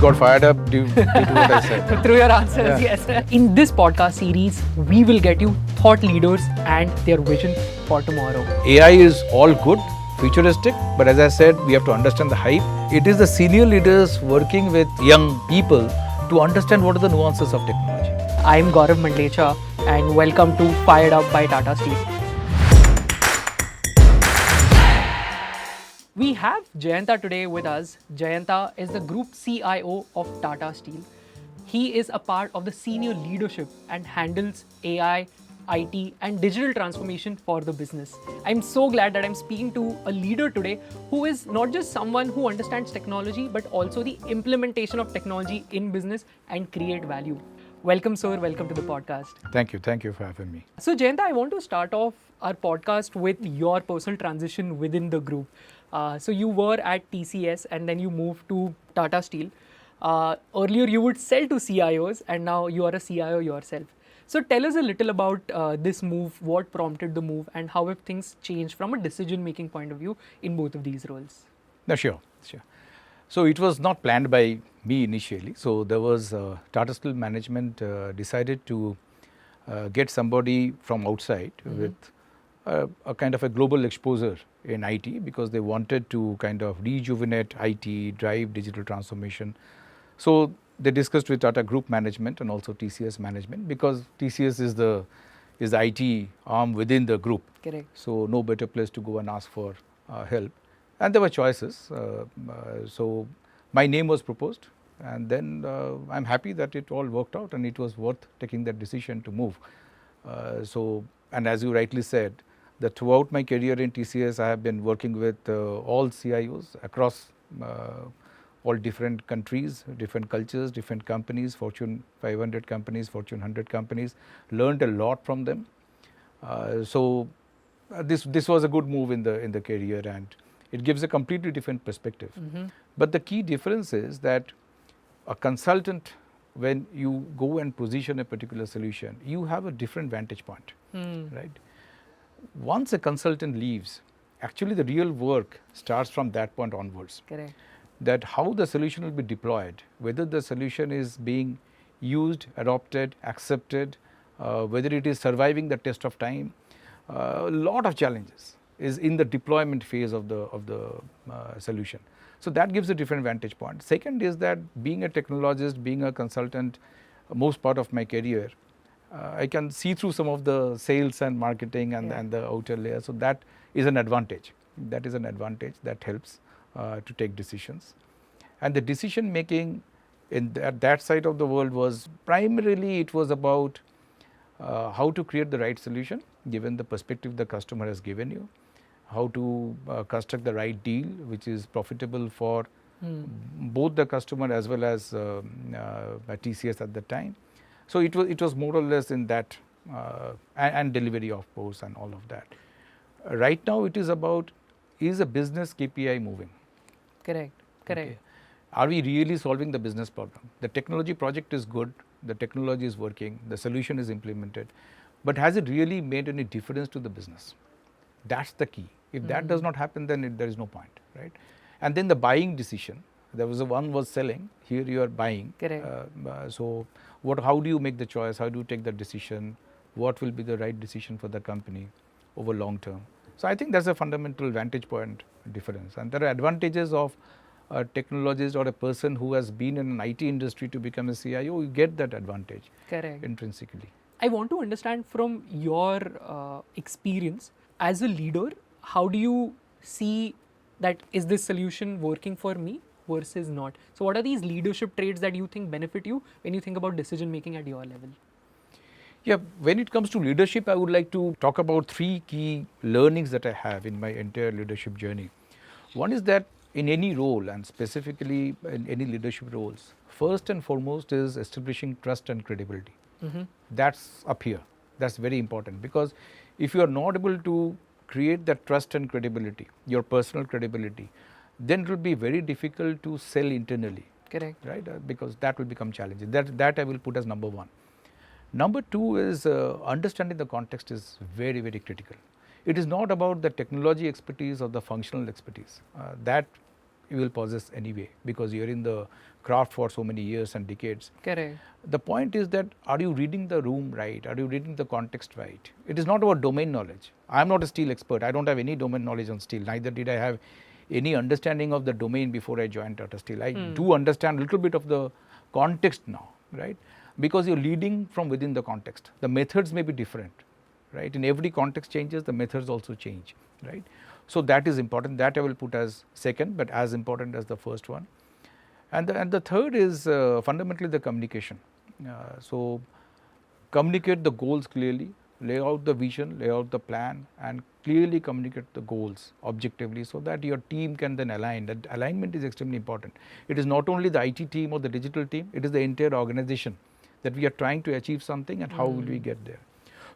got fired up due to what I said. Through your answers, yes. In this podcast series, we will get you thought leaders and their vision for tomorrow. AI is all good, futuristic, but as I said, we have to understand the hype. It is the senior leaders working with young people to understand what are the nuances of technology. I am Gaurav Mandlecha and welcome to FiredUp by Tata Steel. We have Jayanta today with us. Jayanta is the Group CIO of Tata Steel. He is a part of the senior leadership and handles AI, IT and digital transformation for the business. I'm so glad that I'm speaking to a leader today who is not just someone who understands technology, but also the implementation of technology in business and create value. Welcome, sir. Welcome to the podcast. Thank you for having me. So, Jayanta, I want to start off our podcast with your personal transition within the group. So, you were at TCS and then you moved to Tata Steel. Earlier, you would sell to CIOs and now you are a CIO yourself. So, tell us a little about this move, what prompted the move and how have things changed from a decision-making point of view in both of these roles? No, sure. So it was not planned by me initially. So there was Tata Steel management decided to get somebody from outside with a kind of a global exposure in IT because they wanted to kind of rejuvenate IT, drive digital transformation. So they discussed with Tata Group management and also TCS management because TCS is the IT arm within the group. Correct. So no better place to go and ask for help. And there were choices. So my name was proposed and then I'm happy that it all worked out and it was worth taking that decision to move. And as you rightly said, that throughout my career in TCS, I have been working with all CIOs across all different countries, different cultures, different companies, Fortune 500 companies, Fortune 100 companies, learned a lot from them. This was a good move in the career and it gives a completely different perspective. But the key difference is that a consultant, when you go and position a particular solution, you have a different vantage point, right? Once a consultant leaves, actually the real work starts from that point onwards. Correct. That how the solution will be deployed, whether the solution is being used, adopted, accepted, whether it is surviving the test of time, a lot of challenges is in the deployment phase of the solution. So that gives a different vantage point. Second is that being a technologist, being a consultant, most part of my career, I can see through some of the sales and marketing and the outer layer. So that is an advantage. That is an advantage that helps to take decisions. And the decision making in that side of the world was primarily it was about how to create the right solution given the perspective the customer has given you, how to construct the right deal which is profitable for both the customer as well as TCS at the time. So it was more or less in that and delivery of course and all of that. Right now it is about, is a business KPI moving? Correct. Okay. Are we really solving the business problem? The technology project is good, the technology is working, the solution is implemented, but has it really made any difference to the business? That's the key. If that does not happen, then there is no point, right? And then the buying decision, there was one was selling, here you are buying. Correct. How do you make the choice? How do you take the decision? What will be the right decision for the company over long term? So I think that's a fundamental vantage point difference. And there are advantages of a technologist or a person who has been in an IT industry to become a CIO, you get that advantage. Correct. Intrinsically. I want to understand from your experience as a leader, how do you see that is this solution working for me versus not? So what are these leadership traits that you think benefit you when you think about decision making at your level? Yeah, when it comes to leadership, I would like to talk about three key learnings that I have in my entire leadership journey. One is that in any role and specifically in any leadership roles, first and foremost is establishing trust and credibility. That's up here. That's very important because if you are not able to create that trust and credibility, your personal credibility, then it will be very difficult to sell internally. Correct. Right? Because that will become challenging. That I will put as number one. Number two is understanding the context is very, very critical. It is not about the technology expertise or the functional expertise. That you will possess anyway, because you're in the craft for so many years and decades. Correct. The point is that, are you reading the room right? Are you reading the context right? It is not about domain knowledge. I'm not a steel expert. I don't have any domain knowledge on steel. Neither did I have any understanding of the domain before I joined Tata Steel. I do understand a little bit of the context now, right? Because you're leading from within the context. The methods may be different, right? In every context changes, the methods also change, right? So that is important. That I will put as second, but as important as the first one. And the third is fundamentally the communication. So communicate the goals clearly, lay out the vision, lay out the plan, and clearly communicate the goals objectively, so that your team can then align. That alignment is extremely important. It is not only the IT team or the digital team, it is the entire organization that we are trying to achieve something, and how will we get there.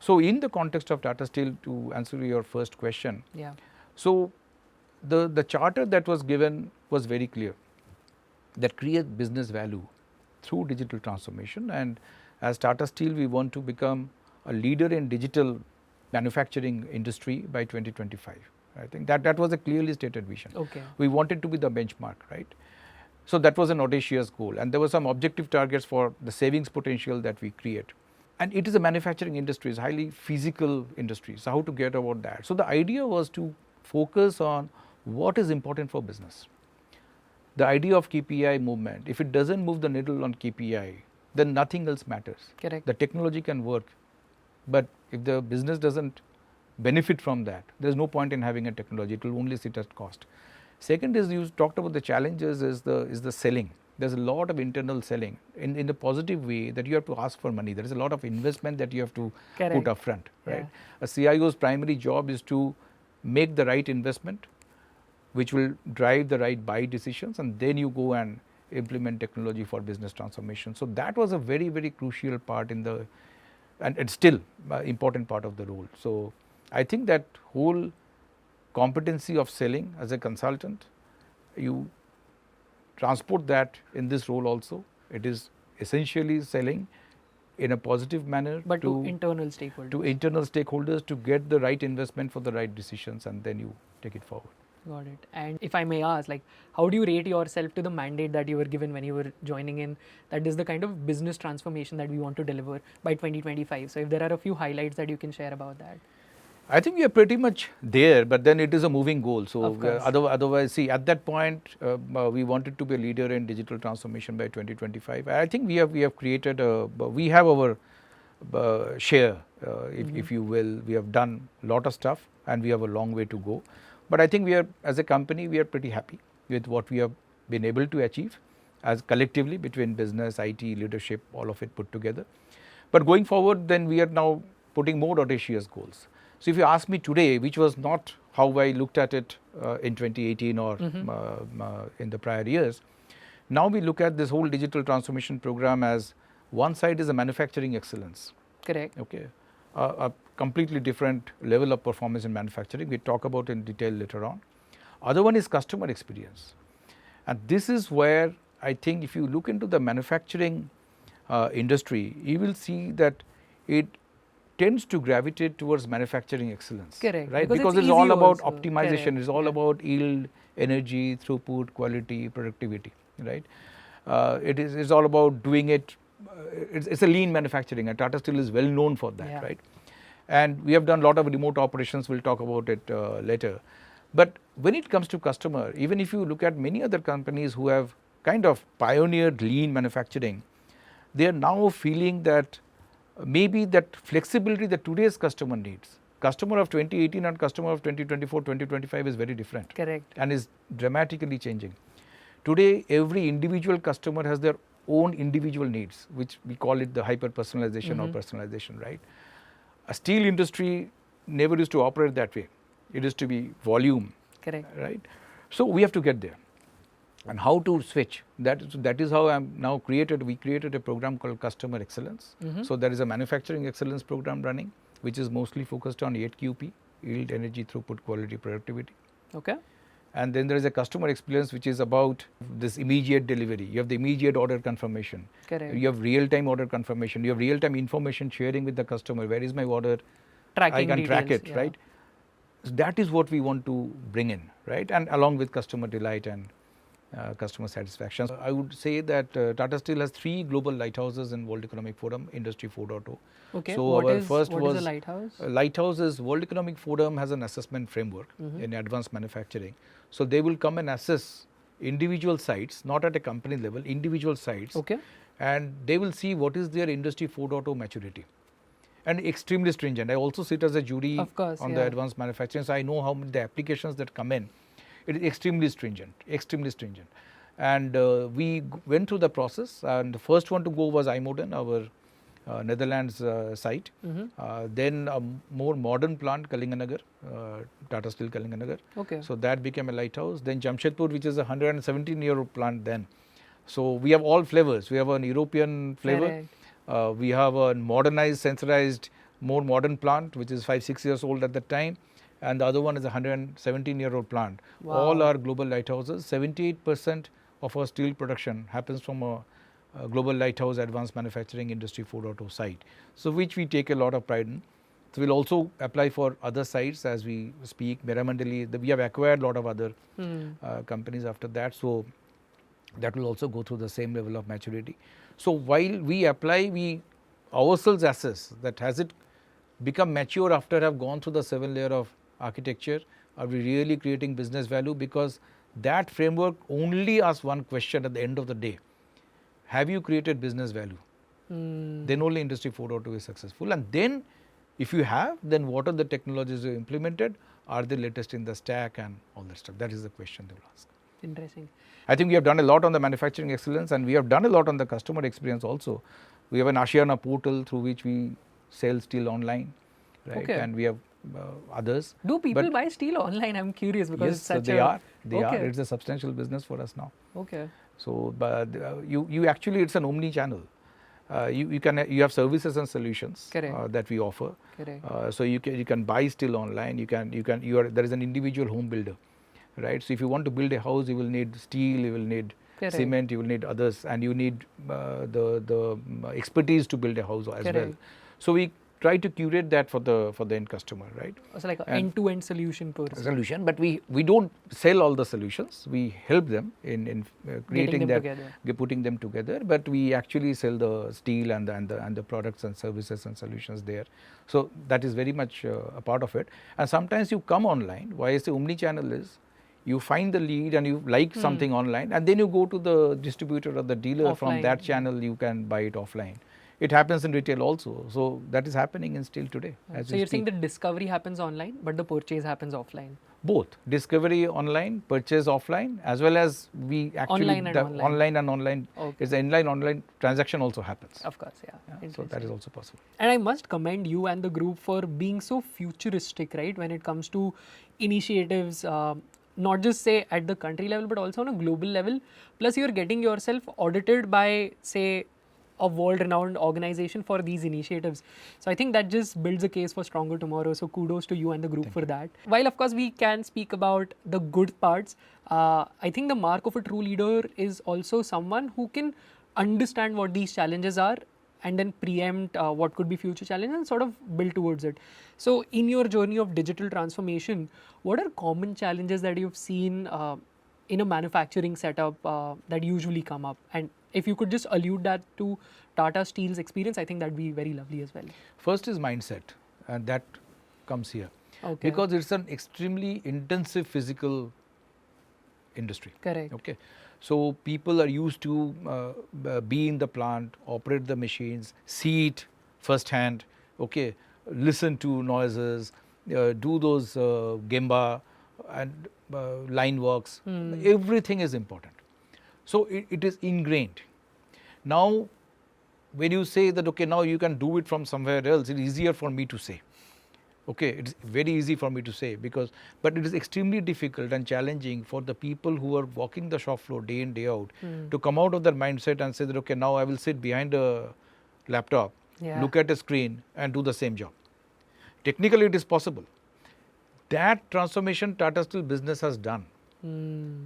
So in the context of Tata Steel, to answer your first question, so the charter that was given was very clear, that create business value through digital transformation. And as Tata Steel, we want to become a leader in digital manufacturing industry by 2025. I think that was a clearly stated vision. Okay. We wanted to be the benchmark, right? So that was an audacious goal, and there were some objective targets for the savings potential that we create. And it is a manufacturing industry, it's a highly physical industry. So how to get about that? So the idea was to focus on what is important for business. The idea of KPI movement, if it doesn't move the needle on KPI, then nothing else matters. Correct. The technology can work, but if the business doesn't benefit from that, there's no point in having a technology. It will only sit at cost. Second is, you talked about the challenges, is the selling. There's a lot of internal selling in the positive way, that you have to ask for money. There is a lot of investment that you have to put up front, right? A CIO's primary job is to make the right investment, which will drive the right buy decisions, and then you go and implement technology for business transformation. So that was a very, very crucial part in the, and it's still an important part of the role. So I think that whole competency of selling as a consultant, you transport that in this role also. It is essentially selling in a positive manner, but to internal stakeholders. To internal stakeholders, to get the right investment for the right decisions, and then you take it forward. Got it. And if I may ask, like, how do you rate yourself to the mandate that you were given when you were joining in, that is the kind of business transformation that we want to deliver by 2025? So if there are a few highlights that you can share about that. I think we are pretty much there, but then it is a moving goal. So otherwise, see, at that point, we wanted to be a leader in digital transformation by 2025. I think we have created we have our share, if you will. We have done a lot of stuff, and we have a long way to go. But I think we are, as a company, we are pretty happy with what we have been able to achieve as collectively between business, IT, leadership, all of it put together. But going forward, then we are now putting more audacious goals. So if you ask me today, which was not how I looked at it in 2018 or in the prior years, now we look at this whole digital transformation program as, one side is a manufacturing excellence. Correct. Okay. A completely different level of performance in manufacturing. We talk about in detail later on. Other one is customer experience. And this is where I think if you look into the manufacturing industry, you will see that it tends to gravitate towards manufacturing excellence. Correct. Right? Because it's all about optimization. It's all about yield, energy, throughput, quality, productivity. Right? It's all about doing it. It's a lean manufacturing, and Tata Steel is well known for that, right? And we have done a lot of remote operations. We'll talk about it later. But when it comes to customer, even if you look at many other companies who have kind of pioneered lean manufacturing, they are now feeling that maybe that flexibility that today's customer needs. Customer of 2018 and customer of 2024, 2025 is very different. Correct. And is dramatically changing. Today, every individual customer has their own individual needs, which we call it the hyper personalization or personalization, right? A steel industry never used to operate that way. It used to be volume. Correct. Right? So we have to get there. And how to switch? That is how we created a program called Customer Excellence. So there is a manufacturing excellence program running, which is mostly focused on 8QP, yield, energy, throughput, quality, productivity. Okay. And then there is a customer experience, which is about this immediate delivery. You have the immediate order confirmation. Correct. You have real-time order confirmation. You have real-time information sharing with the customer. Where is my order? Tracking I can track details, it, right? So that is what we want to bring in, right? And along with customer delight and customer satisfaction. I would say that Tata Steel has 3 global lighthouses in World Economic Forum, Industry 4.0. Okay. So What our is first what was is a lighthouse? Lighthouse is World Economic Forum has an assessment framework in advanced manufacturing. So they will come and assess individual sites, not at a company level, individual sites, Okay. and they will see what is their Industry 4.0 maturity. And extremely stringent. I also sit as a jury Of course, on yeah. the advanced manufacturing, so I know how the applications that come in. It is extremely stringent, extremely stringent. And we went through the process, and the first one to go was IJmuiden, our Netherlands site. Then a more modern plant, Kalinganagar, Tata Steel Kalinganagar. Okay. So that became a lighthouse. Then Jamshedpur, which is a 117-year-old plant then. So we have all flavors. We have an European flavor. Correct. We have a modernized, sensorized, more modern plant, which is 5-6 years old at that time. And the other one is a 117-year-old plant. Wow. All are global lighthouses. 78% of our steel production happens from a global lighthouse advanced manufacturing industry 4.0 site. So which we take a lot of pride in. So we'll also apply for other sites as we speak. Meramandali, we have acquired a lot of other companies after that. So that will also go through the same level of maturity. So while we apply, we ourselves assess that has it become mature after have gone through the 7 layer of architecture? Are we really creating business value? Because that framework only asks one question at the end of the day. Have you created business value? Then only Industry 4.0 is successful. And then if you have, then what are the technologies you implemented? Are they latest in the stack and all that stuff? That is the question they will ask. Interesting. I think we have done a lot on the manufacturing excellence, and we have done a lot on the customer experience also. We have an Ashiana portal through which we sell steel online, right? Okay. And we have others. Do people buy steel online? I'm curious because Yes, it's such they are. They Okay. are. It's a substantial business for us now. Okay. So, but you actually, it's an omni-channel. You have services and solutions Correct. that we offer. Correct. So you can buy steel online. There is an individual home builder, right? So if you want to build a house, you will need steel, you will need Correct. cement, you will need others, and you need the expertise to build a house as well. Correct. So we try to curate that for the end customer, right? So like an end-to-end solution per se. Solution, but we don't sell all the solutions. We help them in creating them that, putting them together. But we actually sell the steel and the products and services and solutions there. So that is very much a part of it. And sometimes you come online. Why I say omni-channel is, you find the lead and you like something online, and then you go to the distributor or the dealer. Offline. From that channel you can buy it offline. It happens in retail also. So that is happening in steel today. So you're saying the discovery happens online, but the purchase happens offline. Both discovery online, purchase offline, as well as we actually online and online. Okay. Is the online transaction also happens. Of course, yeah. So that is also possible. And I must commend you and the group for being so futuristic, right, when it comes to initiatives, not just say at the country level, but also on a global level. Plus, you're getting yourself audited by, say, a world-renowned organization for these initiatives. So I think that just builds a case for stronger tomorrow. So kudos to you and the group for that. While of course we can speak about the good parts, I think the mark of a true leader is also someone who can understand what these challenges are and then preempt what could be future challenges and sort of build towards it. So in your journey of digital transformation, what are common challenges that you've seen in a manufacturing setup that usually come up? And if you could just allude that to Tata Steel's experience, I think that'd be very lovely as well. First is mindset, and that comes here. Okay. Because it's an extremely intensive physical industry. Correct. Okay. So people are used to be in the plant, operate the machines, see it firsthand, okay, listen to noises, do those gemba and line works. Everything is important. So it is ingrained. Now, when you say that, okay, now you can do it from somewhere else, it's easier for me to say. Okay, it's very easy for me to say but it is extremely difficult and challenging for the people who are walking the shop floor day in, day out to come out of their mindset and say that, okay, now I will sit behind a laptop, look at a screen and do the same job. Technically, it is possible. That transformation Tata Steel business has done.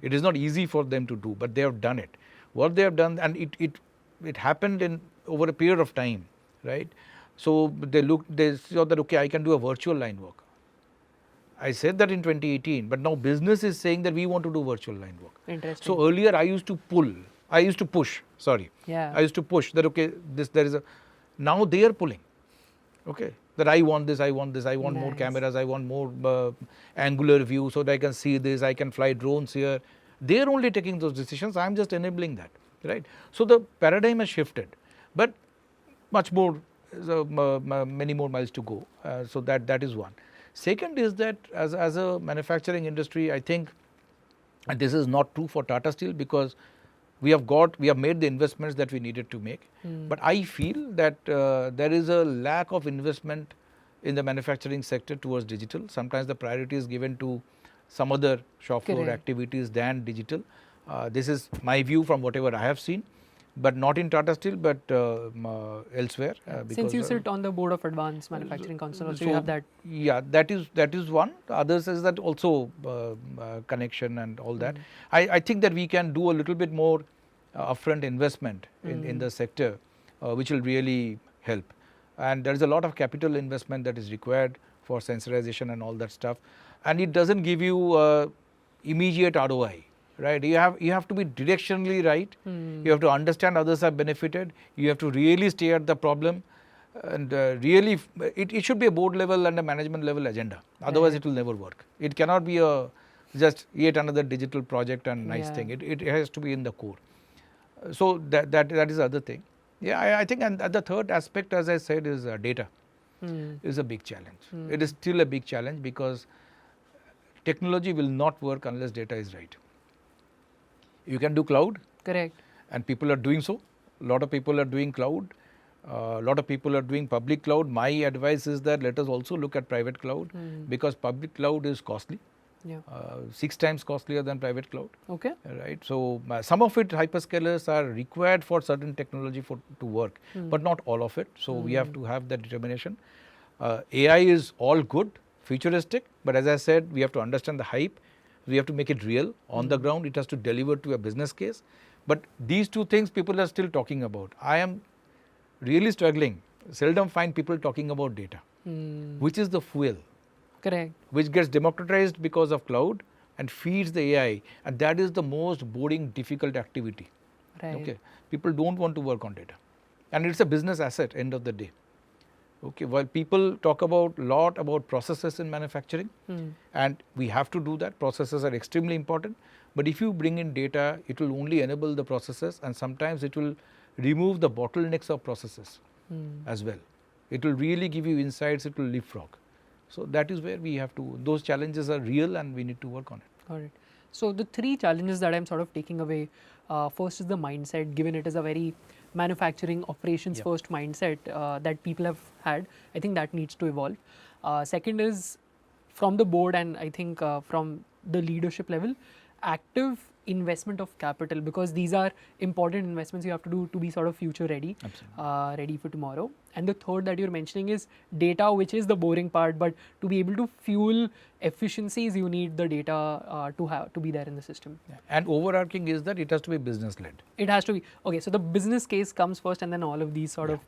It is not easy for them to do, but they have done it. What they have done, and it happened over a period of time, right? So they saw that, okay, I can do a virtual line work. I said that in 2018, but now business is saying that we want to do virtual line work. Interesting. So earlier I used to push, Yeah. I used to push that, okay, there is a, now they are pulling, okay, that I want this, I want more Nice. cameras, I want more angular view so that I can see this, I can fly drones here. They are only taking those decisions, I am just enabling that, right? So the paradigm has shifted, but much more, many more miles to go. So that is one. Second is that as a manufacturing industry, I think, and this is not true for Tata Steel because we have made the investments that we needed to make. But I feel that there is a lack of investment in the manufacturing sector towards digital. Sometimes the priority is given to some other shop floor Correct. activities than digital. This is my view from whatever I have seen, but not in Tata Steel, but elsewhere. Since you sit on the board of Advanced Manufacturing Council, also you have that. Yeah, that is one. Others is that also connection and all that. I think that we can do a little bit more upfront investment in the sector, which will really help. And there is a lot of capital investment that is required for sensorization and all that stuff. And it doesn't give you immediate ROI. Right, you have to be directionally right. You have to understand others have benefited. You have to really stay at the problem, and really, it should be a board level and a management level agenda. Otherwise, it will never work. It cannot be just yet another digital project and nice thing. It has to be in the core. So that is the other thing. Yeah, I think, and the third aspect, as I said, is data. Is a big challenge. It is still a big challenge because technology will not work unless data is right. You can do cloud. Correct. And people are doing so. A lot of people are doing cloud. A lot of people are doing public cloud. My advice is that let us also look at private cloud because public cloud is costly. Yeah. 6 times costlier than private cloud. Okay. Right. So some of it hyperscalers are required for certain technology to work, but not all of it. So we have to have that determination. AI is all good, futuristic, but as I said, we have to understand the hype. We have to make it real on the ground. It has to deliver to a business case. But these two things people are still talking about. I am really struggling. Seldom find people talking about data, which is the fuel. Correct. Which gets democratized because of cloud and feeds the AI. And that is the most boring, difficult activity. Right. Okay. People don't want to work on data. And it's a business asset, end of the day. Okay, while people talk a lot about processes in manufacturing, and we have to do that, processes are extremely important, but if you bring in data, it will only enable the processes and sometimes it will remove the bottlenecks of processes as well. It will really give you insights, it will leapfrog. So that is where we have to, those challenges are real and we need to work on it. Got it. So the 3 challenges that I'm sort of taking away, first is the mindset, given it is a very manufacturing operations first mindset that people have had. I think that needs to evolve. Second is from the board and I think from the leadership level, active investment of capital, because these are important investments you have to do to be sort of future ready, ready for tomorrow. And the third that you're mentioning is data, which is the boring part, but to be able to fuel efficiencies, you need the data to be there in the system. Yeah. And overarching is that it has to be business led. It has to be. Okay, so the business case comes first and then all of these sort of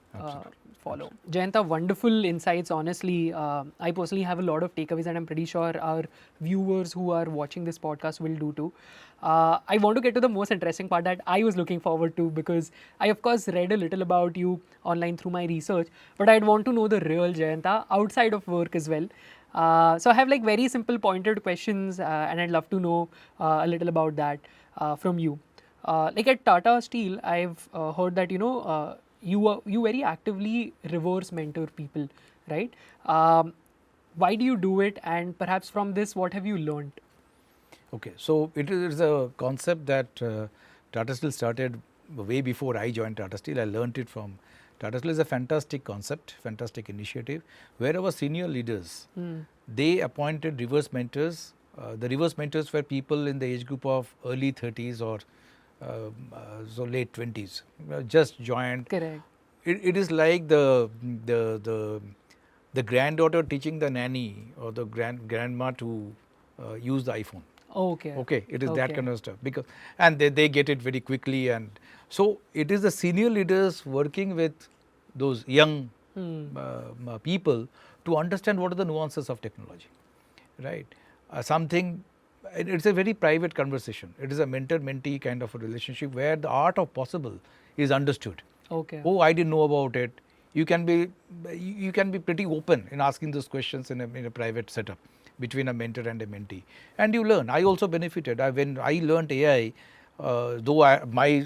follow. Jayanta, wonderful insights. Honestly, I personally have a lot of takeaways and I'm pretty sure our viewers who are watching this podcast will do too. I want to get to the most interesting part that I was looking forward to, because I of course read a little about you online through my research, but I'd want to know the real Jayanta outside of work as well. So I have like very simple pointed questions and I'd love to know a little about that from you. Like at Tata Steel, I've heard that, you very actively reverse mentor people, right? Why do you do it? And perhaps from this, what have you learned? Okay, so it is a concept that Tata Steel started way before I joined Tata Steel. I learned it from Tata Steel. Is a fantastic concept, fantastic initiative, where our senior leaders, they appointed reverse mentors. The reverse mentors were people in the age group of early 30s or so late 20s, just joined. Correct. It is like the granddaughter teaching the nanny or the grandma to use the iPhone. Okay. It is that kind of stuff, because and they get it very quickly, and so it is the senior leaders working with those young people to understand what are the nuances of technology. right? Something, it's a very private conversation. It is a mentor-mentee kind of a relationship where the art of possible is understood. Okay. Oh, I didn't know about it. You can be pretty open in asking those questions in a private setup between a mentor and a mentee, and you learn. I also benefited. When I learned AI, though my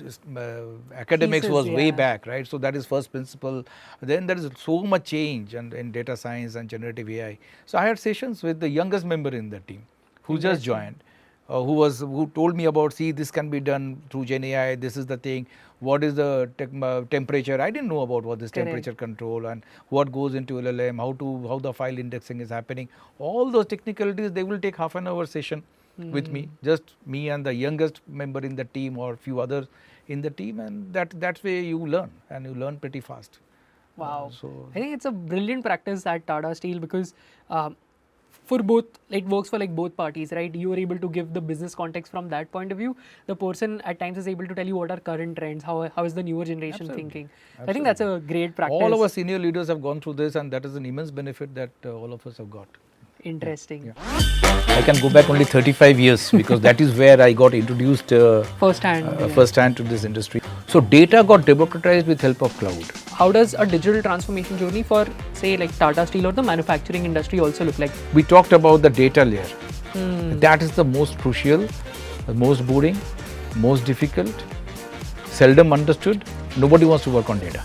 academics Thesis, was way yeah. back, right? So that is first principle. Then there is so much change and in data science and generative AI. So I had sessions with the youngest member in the team, who just joined, who told me about, see, this can be done through Gen AI. This is the thing. What is the temperature? I didn't know about what this temperature control and what goes into LLM, how the file indexing is happening. All those technicalities, they will take half an hour session with me, just me and the youngest member in the team or few others in the team, and that's way you learn, and you learn pretty fast. Wow. So I think it's a brilliant practice at Tata Steel because for both, it works for like both parties, right? You are able to give the business context from that point of view. The person at times is able to tell you what are current trends, how is the newer generation thinking. I think that's a great practice. all our senior leaders have gone through this, and that is an immense benefit that all of us have got. Interesting. I can go back only 35 years because that is where I got introduced First hand. to this industry. So data got democratized with help of cloud. How does a digital transformation journey for, say, like Tata Steel or the manufacturing industry also look like? We talked about the data layer. That is the most crucial, the most boring, most difficult, seldom understood. Nobody wants to work on data.